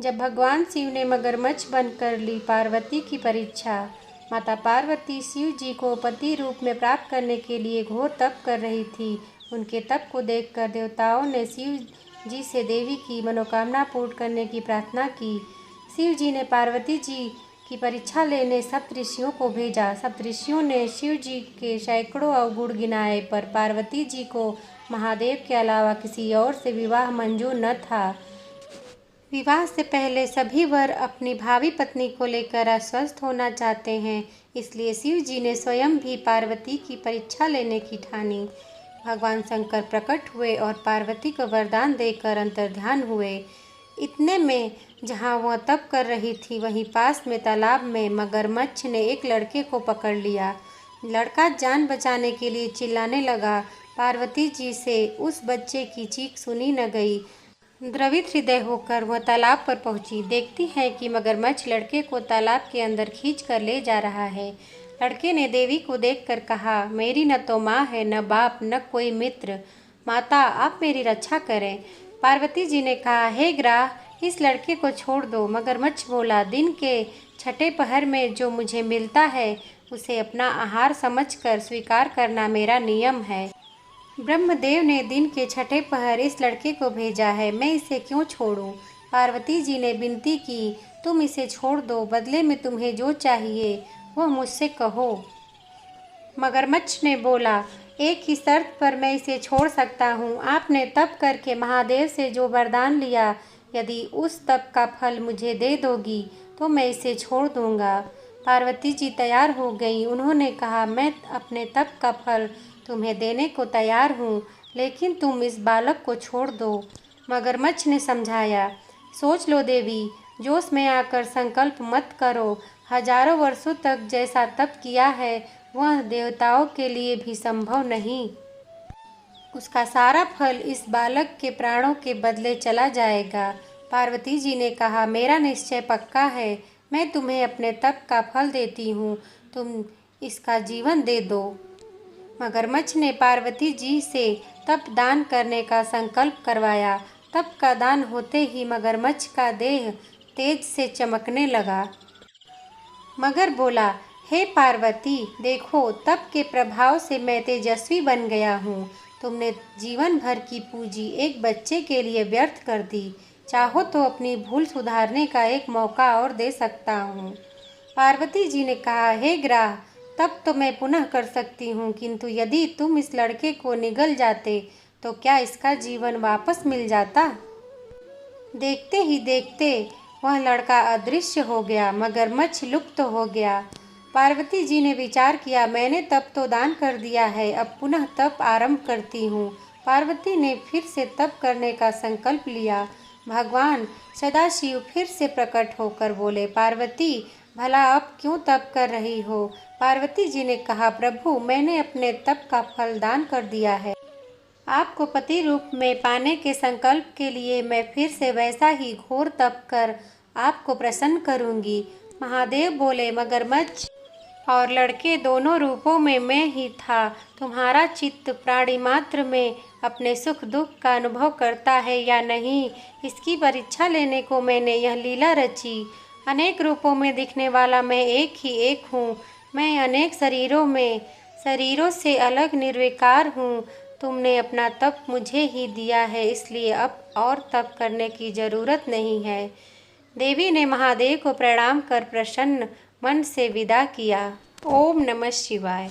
जब भगवान शिव ने मगरमच्छ बनकर ली पार्वती की परीक्षा। माता पार्वती शिव जी को पति रूप में प्राप्त करने के लिए घोर तप कर रही थी। उनके तप को देखकर देवताओं ने शिव जी से देवी की मनोकामना पूर्ण करने की प्रार्थना की। शिव जी ने पार्वती जी की परीक्षा लेने सप्तऋषियों को भेजा। सप्तऋषियों ने शिव जी के सैकड़ों अवगुण गिनाए, पर पार्वती जी को महादेव के अलावा किसी और से विवाह मंजूर न था। विवाह से पहले सभी वर अपनी भावी पत्नी को लेकर आश्वस्त होना चाहते हैं, इसलिए शिव जी ने स्वयं भी पार्वती की परीक्षा लेने की ठानी। भगवान शंकर प्रकट हुए और पार्वती को वरदान देकर अंतर्ध्यान हुए। इतने में जहाँ वह तप कर रही थी, वहीं पास में तालाब में मगरमच्छ ने एक लड़के को पकड़ लिया। लड़का जान बचाने के लिए चिल्लाने लगा। पार्वती जी से उस बच्चे की चीख सुनी न गई। द्रवित हृदय होकर वह तालाब पर पहुंची। देखती है कि मगरमच्छ लड़के को तालाब के अंदर खींच कर ले जा रहा है। लड़के ने देवी को देखकर कहा, मेरी न तो माँ है, न बाप, न कोई मित्र। माता, आप मेरी रक्षा करें। पार्वती जी ने कहा, हे ग्राह, इस लड़के को छोड़ दो। मगरमच्छ बोला, दिन के छठे पहर में जो मुझे मिलता है उसे अपना आहार समझकर स्वीकार करना मेरा नियम है। ब्रह्मदेव ने दिन के छठे पहर इस लड़के को भेजा है, मैं इसे क्यों छोड़ूं? पार्वती जी ने विनती की, तुम इसे छोड़ दो, बदले में तुम्हें जो चाहिए वह मुझसे कहो। मगरमच्छ ने बोला, एक ही शर्त पर मैं इसे छोड़ सकता हूँ। आपने तप करके महादेव से जो वरदान लिया, यदि उस तप का फल मुझे दे दोगी तो मैं इसे छोड़ दूंगा। पार्वती जी तैयार हो गई। उन्होंने कहा, मैं अपने तप का फल तुम्हें देने को तैयार हूँ, लेकिन तुम इस बालक को छोड़ दो। मगरमच्छ ने समझाया, सोच लो देवी, जोश में आकर संकल्प मत करो। हजारों वर्षों तक जैसा तप किया है वह देवताओं के लिए भी संभव नहीं। उसका सारा फल इस बालक के प्राणों के बदले चला जाएगा। पार्वती जी ने कहा, मेरा निश्चय पक्का है, मैं तुम्हें अपने तप का फल देती हूँ, तुम इसका जीवन दे दो। मगरमच्छ ने पार्वती जी से तप दान करने का संकल्प करवाया। तप का दान होते ही मगरमच्छ का देह तेज से चमकने लगा। मगर बोला, हे पार्वती, देखो, तप के प्रभाव से मैं तेजस्वी बन गया हूँ। तुमने जीवन भर की पूंजी एक बच्चे के लिए व्यर्थ कर दी। चाहो तो अपनी भूल सुधारने का एक मौका और दे सकता हूँ। पार्वती जी ने कहा, हे ग्राह, तब तो मैं पुनः कर सकती हूँ, किंतु यदि तुम इस लड़के को निगल जाते तो क्या इसका जीवन वापस मिल जाता? देखते ही देखते वह लड़का अदृश्य हो गया। मगरमच्छ लुप्त हो गया। पार्वती जी ने विचार किया, मैंने तप तो दान कर दिया है, अब पुनः तप आरंभ करती हूँ। पार्वती ने फिर से तप करने का संकल्प लिया। भगवान सदाशिव फिर से प्रकट होकर बोले, पार्वती, भला अब क्यों तप कर रही हो? पार्वती जी ने कहा, प्रभु, मैंने अपने तप का फल दान कर दिया है। आपको पति रूप में पाने के संकल्प के लिए मैं फिर से वैसा ही घोर तप कर आपको प्रसन्न करूंगी। महादेव बोले, मगरमच्छ और लड़के दोनों रूपों में मैं ही था। तुम्हारा चित्त प्राणी मात्र में अपने सुख दुख का अनुभव करता है या नहीं, इसकी परीक्षा लेने को मैंने यह लीला रची। अनेक रूपों में दिखने वाला मैं एक ही एक हूँ। मैं अनेक शरीरों से अलग निर्विकार हूँ। तुमने अपना तप मुझे ही दिया है, इसलिए अब और तप करने की जरूरत नहीं है। देवी ने महादेव को प्रणाम कर प्रसन्न मन से विदा किया। ओम नमः शिवाय।